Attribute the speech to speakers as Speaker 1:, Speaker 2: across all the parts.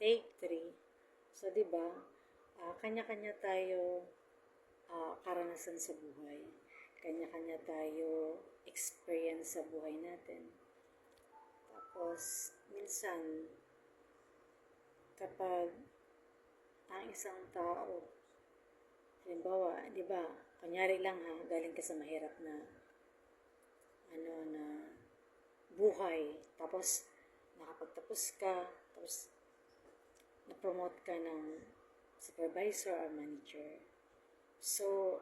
Speaker 1: Take 3. So, di ba, kanya-kanya tayo karanasan sa buhay. Kanya-kanya tayo experience sa buhay natin. Tapos, minsan, kapag ang isang tao, halimbawa, di ba, kunyari lang ha, galing ka sa mahirap na, na buhay. Tapos, nakapagtapos ka, tapos, na-promote ka ng supervisor or manager. So,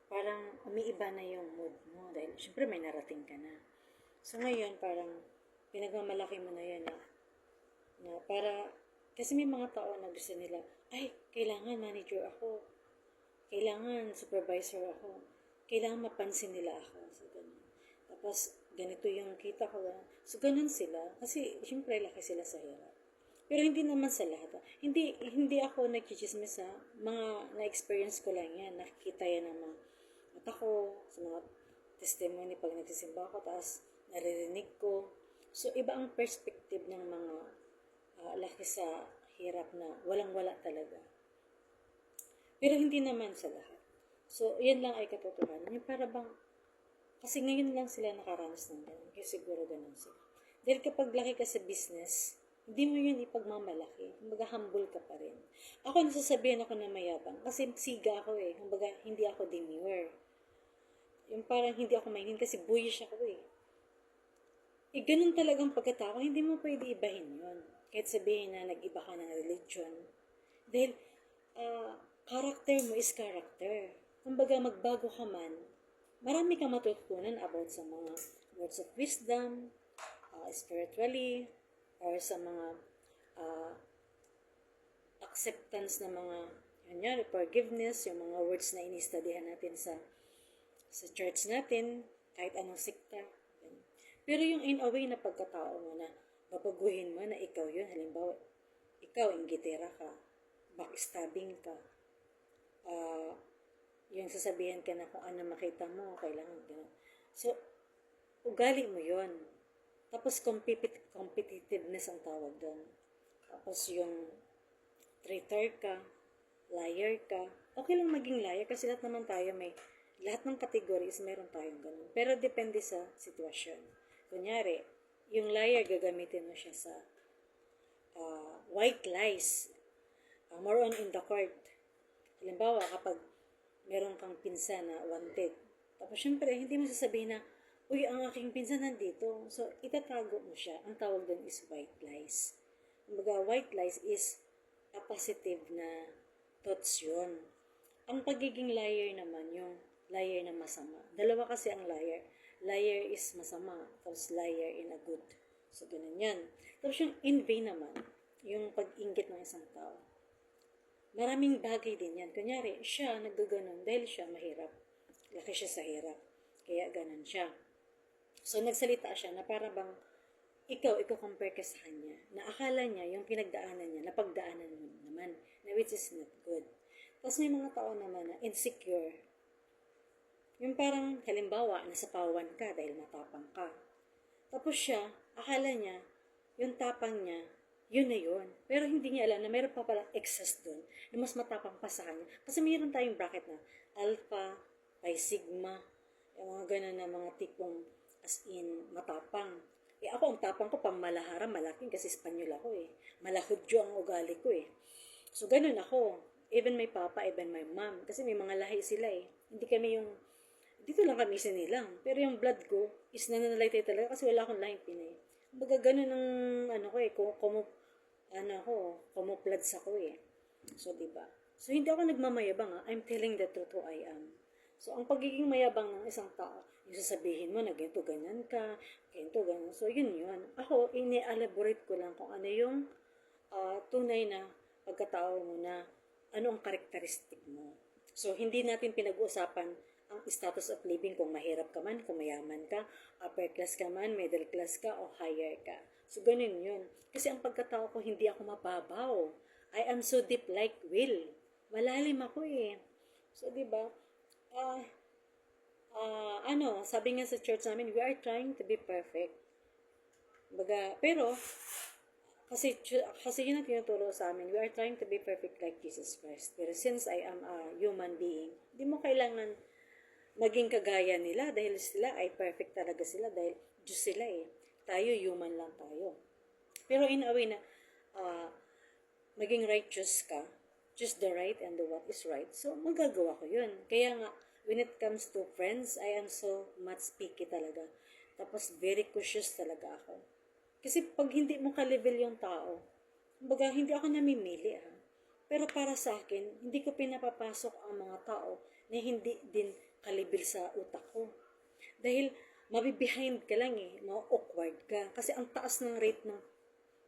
Speaker 1: parang umiiba na yung mood mo dahil syempre may narating ka na. So, ngayon parang pinagmamalaki mo na yan na para, kasi may mga tao na gusto nila, ay, kailangan manager ako, kailangan supervisor ako, kailangan mapansin nila ako. So, ganun. Tapos, ganito yung kita ko. So, ganun sila. Kasi, syempre, laki sila sa hirap. Pero hindi naman sa lahat. Hindi ako nagchichismis sa mga na-experience ko lang yan. Nakikita yan ng mga mata ko, sa mga testimony pag nagsisimba ako, tapos naririnig ko. So, iba ang perspective ng mga laki sa hirap na walang-wala talaga. Pero hindi naman sa lahat. So, yan lang ay katotohanan. Yung para bang, kasi ngayon lang sila nakaranas ng ganun. Kaya siguro ganun sila. Dahil kapag laki ka sa business, hindi mo yun ipagmamalaki. Kumbaga, humble ka pa rin. Ako, nasasabihan ako na mayabang. Kasi siga ako eh. Kumbaga, hindi ako demure. Yung parang hindi ako mainin kasi boyish ako eh. Eh, ganun talagang pagkatao. Hindi mo pwede ibahin yun. Kahit sabihin na nag-iba ka ng religion. Dahil, character mo is character. Kumbaga, magbago ka man, marami kang matutunan about sa mga words of wisdom, spiritually, or sa mga acceptance ng mga forgiveness, yung mga words na inistudihan natin sa church natin, kahit anong sikta. Pero yung in a way na pagkatao mo na babaguhin mo na ikaw yun, halimbawa, ikaw, inggitera ka, backstabbing ka, yung sasabihan ka na kung ano makita mo, kailangan gano'n. So, ugali mo yun. Tapos, competitiveness ang tawag doon. Tapos, yung traitor ka, liar ka. Okay lang maging liar kasi lahat naman tayo lahat ng categories meron tayong ganun. Pero, depende sa sitwasyon. Kunyari, yung liar, gagamitin mo siya sa white lies. More on in the court. Halimbawa, kapag meron kang pinsan na wanted, tapos, syempre, hindi mo sasabihin na, uy, ang aking pinsan nandito. So, itatago mo siya. Ang tawag doon is white lies. Kumbaga, white lies is a positive na thoughts yun. Ang pagiging liar naman, yung liar na masama. Dalawa kasi ang liar. Liar is masama, tapos liar in a good. So, ganun yan. Tapos yung envy naman, yung pag-inggit ng isang tao. Maraming bagay din yan. Kunyari, siya nagaganon dahil siya mahirap. Laki siya sa hirap. Kaya ganun siya. So, nagsalita siya na para bang ikaw compare ka sa kanya. Na akala niya, yung pinagdaanan niya, napagdaanan mo naman, na which is not good. Tapos may mga tao naman na insecure. Yung parang, halimbawa, nasapawan ka dahil matapang ka. Tapos siya, akala niya, yung tapang niya, yun na yun. Pero hindi niya alam na mayroon pa palang excess doon na mas matapang pa sa kanya. Kasi mayroon tayong bracket na alpha, pi sigma, yung mga ganun na mga tipong as in matapang. Eh ako, ang tapang ko pang malahara, malaking kasi Espanyol ako eh. Malahudyo ang ugali ko eh. So ganun ako. Even my papa, even my mom. Kasi may mga lahi sila eh. Hindi kami yung, dito lang kami sinilang. Pero yung blood ko is nananalaytay talaga kasi wala akong lahing Pinay. Baga ganun ang ano ko eh, camouflage ako eh. So, diba? So, hindi ako nagmamayabang ha. I'm telling the truth who I am. So, ang pagiging mayabang ng isang tao, yung sasabihin mo na ganito, ganyan ka, ganito, ganyan. So, yun. Ako, ini-elaborate ko lang kung ano yung tunay na pagkatao mo na ano ang karakteristik mo. So, hindi natin pinag-uusapan ang status of living kung mahirap ka man, kung mayaman ka, upper class ka man, middle class ka, o higher ka. So, ganun yun. Kasi ang pagkatao ko, hindi ako mababaw. I am so deep like Will. Malalim ako eh. So, diba? Sabi nga sa church namin, we are trying to be perfect. Baga, pero, Kasi yun ang tinuturo sa amin. We are trying to be perfect like Jesus Christ. Pero since I am a human being, di mo kailangan maging kagaya nila dahil sila ay perfect talaga sila dahil Diyos sila eh. Tayo, human lang tayo. Pero in a way na uh, maging righteous ka, just the right and the what is right, so magagawa ko yun. Kaya nga, when it comes to friends, I am so much picky talaga. Tapos very cautious talaga ako. Kasi pag hindi mo ka-level yung tao, kumbaga hindi ako namimili ha. Pero para sa akin, hindi ko pinapapasok ang mga tao na hindi din kalibil sa utak ko. Dahil mabibehind ka lang eh, ma-awkward ka. Kasi ang taas ng rate ng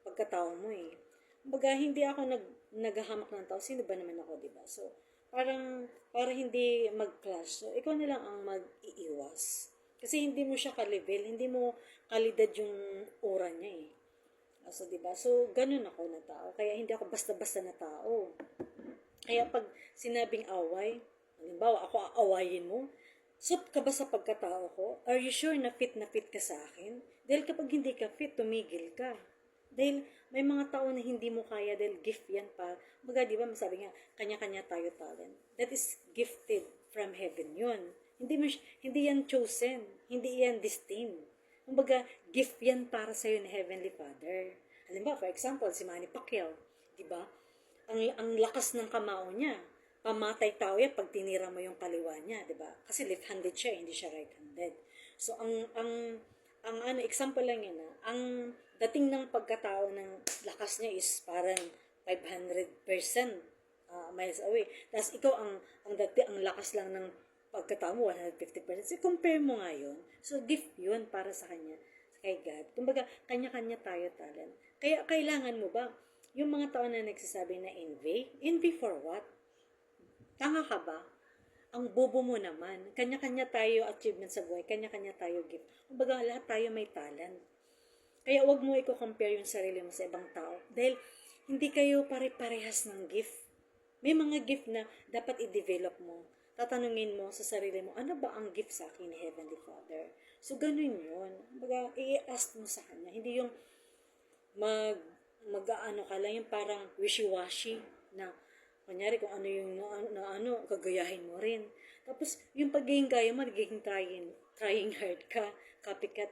Speaker 1: pagkatao mo eh. Kumbaga, hindi ako naghahamak ng tao. Sino ba naman ako, diba? So, para hindi mag-clash. So, ikaw na lang ang mag-iiwas. Kasi hindi mo siya ka-level, hindi mo kalidad yung aura niya eh. So, diba? So, ganun ako na tao. Kaya hindi ako basta-basta na tao. Kaya pag sinabing away, halimbawa, ako aawayin mo, suit ka ba sa pagkatao ko? Are you sure na fit ka sa akin? Dahil kapag hindi ka fit, tumigil ka. Dahil may mga tao na hindi mo kaya dahil gift yan pa. Baga, di ba, masabi nga, kanya-kanya tayo talent. That is gifted from heaven yun. Hindi yan chosen. Hindi yan destined. Kumbaga, gift yan para sa'yo ni Heavenly Father. Halimbawa, for example, si Manny Pacquiao, di ba? Ang lakas ng kamao niya. Pamatay tao yan pag tinira mo yung kaliwa niya, di ba? Kasi left-handed siya, hindi siya right-handed. So, ang example lang yan, ang dating ng pagkatao ng lakas niya is parang 500% miles away. Tapos ikaw ang lakas lang ng pagkatao mo 150%. So, compare mo nga yun. So, gift yun para sa kanya, kay God. Kumbaga, kanya-kanya tayo talent. Kaya kailangan mo ba, yung mga tao na nagsasabi na envy for what? Tanga ka ba? Ang bobo mo naman. Kanya-kanya tayo achievement sa buhay. Kanya-kanya tayo gift. Kumbaga, lahat tayo may talent. Kaya wag mo i-compare yung sarili mo sa ibang tao. Dahil hindi kayo pare-parehas ng gift. May mga gift na dapat i-develop mo. Tatanungin mo sa sarili mo, ano ba ang gift sa akin ni Heavenly Father? So, ganun yun. Kumbaga, i-ask mo sa Kanya. Hindi yung mag-ano ka lang, yung parang wishy-washy na kunyari kung ano yung gagayahin mo rin. Tapos, yung pagiging kaya mo, nagiging trying hard ka, copycat,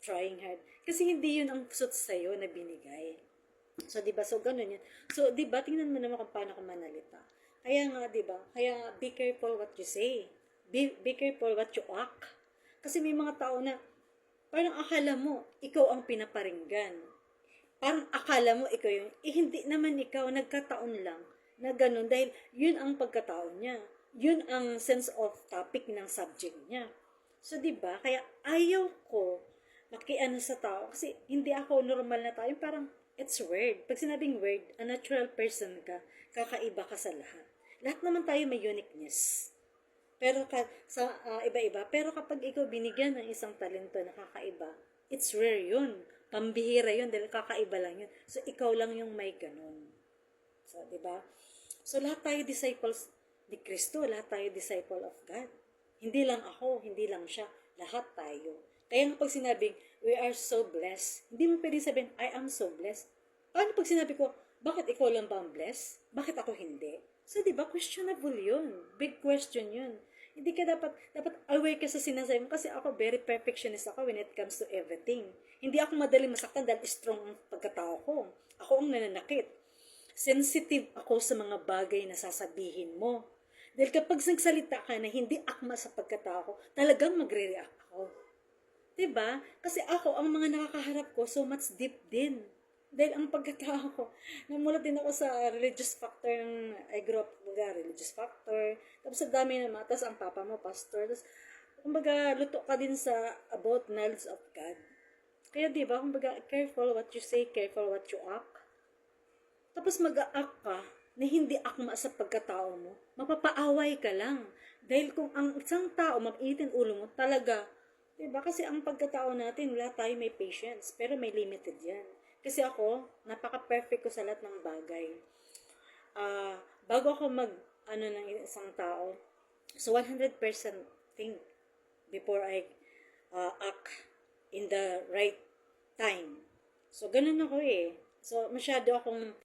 Speaker 1: trying hard. Kasi hindi yun ang suit sa'yo na binigay. So, diba? So, ganun yun. So, diba? Tingnan mo naman kung paano ka manalita. Kaya nga, diba? Kaya, be careful what you say. Be careful what you act. Kasi may mga tao na, parang akala mo, ikaw ang pinaparinggan. Parang akala mo, ikaw yung, hindi naman ikaw, nagkataon lang na ganun. Dahil, yun ang pagkatao niya. Yun ang sense of topic ng subject niya. So, diba? Kaya, ayaw ko makiano sa tao. Kasi, hindi ako normal na tao. Yung parang, it's weird. Pag sinabing weird, a natural person ka, kakaiba ka sa lahat. Lahat naman tayo may uniqueness. Pero sa iba-iba. Pero kapag ikaw binigyan ng isang talento na kakaiba, it's rare yun. Pambihira yun dahil kakaiba lang yun. So, ikaw lang yung may ganun. So, diba? So, lahat tayo disciples ni Kristo. Lahat tayo disciple of God. Hindi lang ako, hindi lang siya. Lahat tayo. Kaya nga pag sinabing, we are so blessed, hindi mo pwede sabihin, I am so blessed. Paano pag sinabi ko, bakit ikaw lang ba ang blessed? Bakit ako hindi? So, di ba, questionable yun. Big question yun. Hindi ka dapat aware ka sa sinasabi mo kasi ako, very perfectionist ako when it comes to everything. Hindi ako madaling masaktan dahil strong ang pagkatao ko. Ako ang nananakit. Sensitive ako sa mga bagay na sasabihin mo. Dahil kapag nagsalita ka na hindi akma sa pagkatao ko, talagang magre-react ako. Diba? Kasi ako, ang mga nakakaharap ko, so much deep din. Dahil ang pagkatao ko, namulat din ako sa religious factor ng, I grew up, religious factor. Tapos sa dami naman, tapos ang papa mo, pastor. Tapos, kumbaga, luto ka din sa about knowledge of God. Kaya diba, kumbaga, careful what you say, careful what you act. Tapos mag-a-act ka na hindi akma sa pagkatao mo, mapapaaway ka lang. Dahil kung ang isang tao, mapitin ulo mo, talaga, diba? Kasi ang pagkatao natin, wala tayo may patience, pero may limited yan. Kasi ako, napaka-perfect ko sa lahat ng bagay. Bago ako ng isang tao, so 100% think before I act in the right time. So, ganun ako eh. So, masyado akong